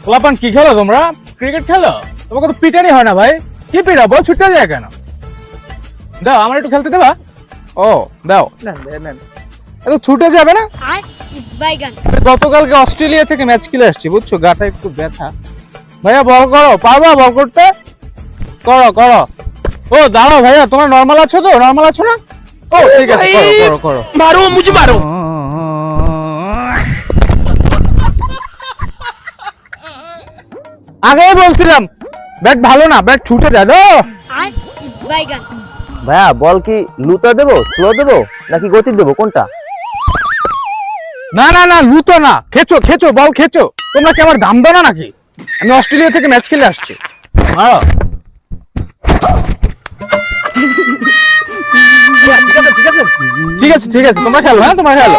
পোলাপান কি খেলো তোমরা? ক্রিকেট খেলো? তোমাকে তো পিটানি হয় না ভাই। কি পিটা, বল ছুটতে যায় কেন? দাও আমার একটু খেলতে দেবা? ও দাও, এত ছুটে যাবে না। গতকালকে অস্ট্রেলিয়া থেকে ম্যাচ খেলে আসছি বুঝছো, গাটা একটু ব্যথা। ভাইয়া বল করো, পারবা বল করতে? করো করো। ও দাঁড়াও ভাইয়া, তোমরা নর্মাল আছো তো? নর্মাল আছো না? ও ঠিক আছে, করো করো করো। मारो मुझे मारो। আগেই বলছিলাম ব্যাট ভালো না, ব্যাট ছুটে যায়। দাও। ভাইয়া বল কি লুতা দেবো, স্লো দেবো, নাকি গতি দেবো, কোনটা? না না না, লুতো না, খেচো খেচো, বল খেচো। তোমরা কি আমার দাম দাও না নাকি? আমি অস্ট্রেলিয়া থেকে ম্যাচ খেলে আসছি। মারো। ঠিক আছে ঠিক আছে, তোমরা খেলো। হ্যাঁ তোমরা খেলো।